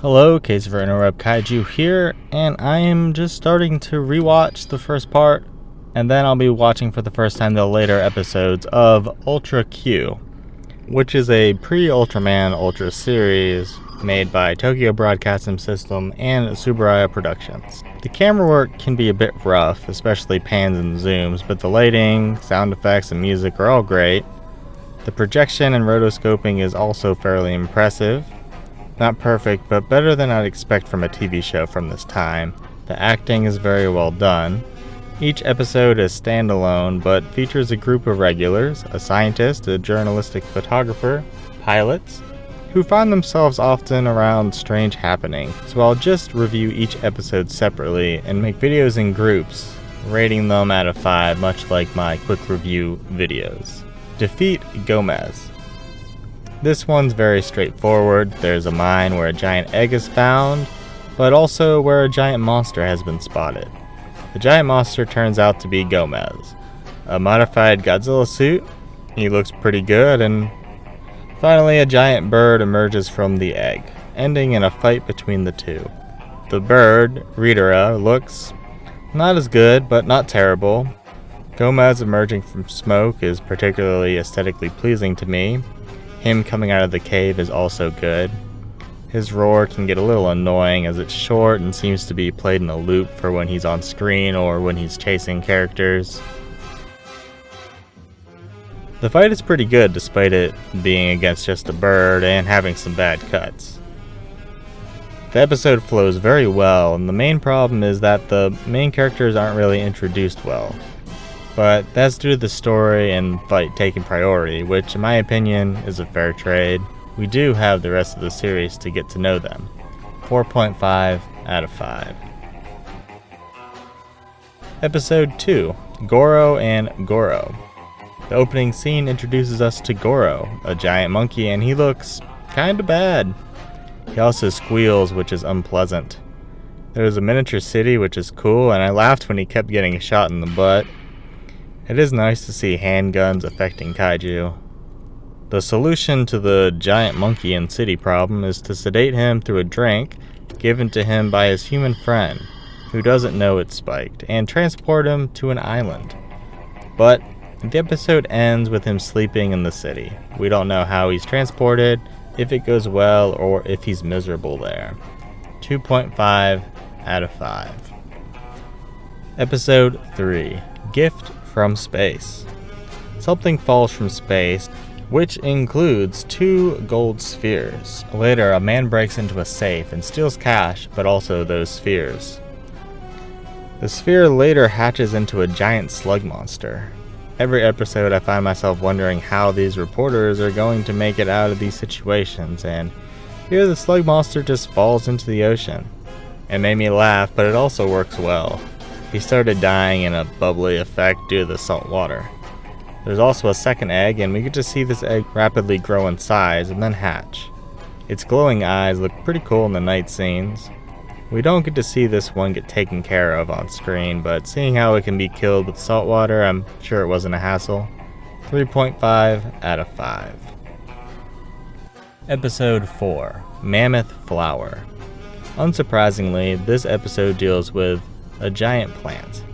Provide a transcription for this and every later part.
Hello, Case for Interwebkaiju here, and I am just starting to rewatch the first part, and then I'll be watching for the first time the later episodes of Ultra Q, which is a pre-Ultraman Ultra series made by Tokyo Broadcasting System and Tsuburaya Productions. The camera work can be a bit rough, especially pans and zooms, but the lighting, sound effects, and music are all great. The projection and rotoscoping is also fairly impressive. Not perfect, but better than I'd expect from a TV show from this time. The acting is very well done. Each episode is standalone, but features a group of regulars, a scientist, a journalistic photographer, pilots, who find themselves often around strange happenings. So I'll just review each episode separately and make videos in groups, rating them out of 5, much like my quick review videos. Defeat Gomez. This one's very straightforward. There's a mine where a giant egg is found, but also where a giant monster has been spotted. The giant monster turns out to be Gomez, a modified Godzilla suit. He looks pretty good, and finally a giant bird emerges from the egg, ending in a fight between the two. The bird, Ridera, looks not as good, but not terrible. Gomez emerging from smoke is particularly aesthetically pleasing to me. Him coming out of the cave is also good. His roar can get a little annoying as it's short and seems to be played in a loop for when he's on screen or when he's chasing characters. The fight is pretty good despite it being against just a bird and having some bad cuts. The episode flows very well, and the main problem is that the main characters aren't really introduced well. But that's due to the story and fight taking priority, which in my opinion is a fair trade. We do have the rest of the series to get to know them. 4.5 out of 5. Episode 2, Goro and Goro. The opening scene introduces us to Goro, a giant monkey, and he looks kinda bad. He also squeals, which is unpleasant. There's a miniature city, which is cool, and I laughed when he kept getting shot in the butt. It is nice to see handguns affecting kaiju. The solution to the giant monkey and city problem is to sedate him through a drink given to him by his human friend, who doesn't know it's spiked, and transport him to an island. But the episode ends with him sleeping in the city. We don't know how he's transported, if it goes well, or if he's miserable there. 2.5 out of 5. Episode 3, Gift from Space. Something falls from space, which includes 2 gold spheres. Later, a man breaks into a safe and steals cash, but also those spheres. The sphere later hatches into a giant slug monster. Every episode I find myself wondering how these reporters are going to make it out of these situations, and here the slug monster just falls into the ocean. It made me laugh, but it also works well. He started dying in a bubbly effect due to the salt water. There's also a second egg, and we get to see this egg rapidly grow in size and then hatch. Its glowing eyes look pretty cool in the night scenes. We don't get to see this one get taken care of on screen, but seeing how it can be killed with salt water, I'm sure it wasn't a hassle. 3.5 out of 5. Episode 4, Mammoth Flower. Unsurprisingly, this episode deals with a giant plant.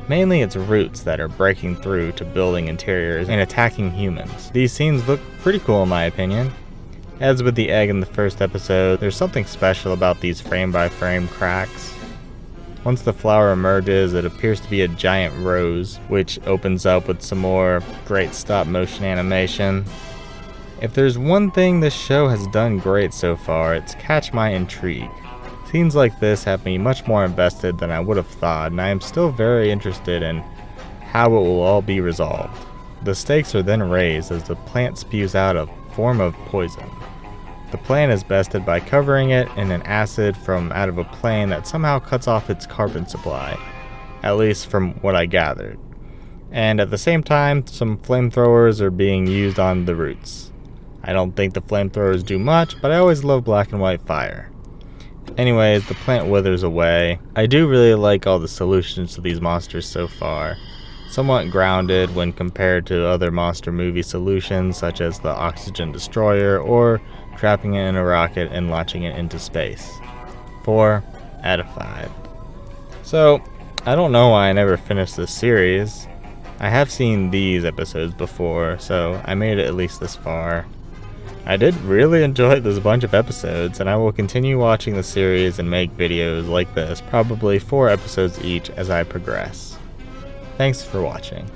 Mainly its roots that are breaking through to building interiors and attacking humans. These scenes look pretty cool in my opinion. As with the egg in the first episode, there's something special about these frame-by-frame cracks. Once the flower emerges, it appears to be a giant rose, which opens up with some more great stop-motion animation. If there's one thing this show has done great so far, it's catch my intrigue. Scenes like this have me much more invested than I would have thought, and I am still very interested in how it will all be resolved. The stakes are then raised as the plant spews out a form of poison. The plant is bested by covering it in an acid from out of a plane that somehow cuts off its carbon supply, at least from what I gathered. And at the same time, some flamethrowers are being used on the roots. I don't think the flamethrowers do much, but I always love black and white fire. Anyways, the plant withers away. I do really like all the solutions to these monsters so far. Somewhat grounded when compared to other monster movie solutions such as the Oxygen Destroyer or trapping it in a rocket and launching it into space. 4 out of 5. So, I don't know why I never finished this series. I have seen these episodes before, so I made it at least this far. I did really enjoy this bunch of episodes, and I will continue watching the series and make videos like this, probably 4 episodes each as I progress. Thanks for watching.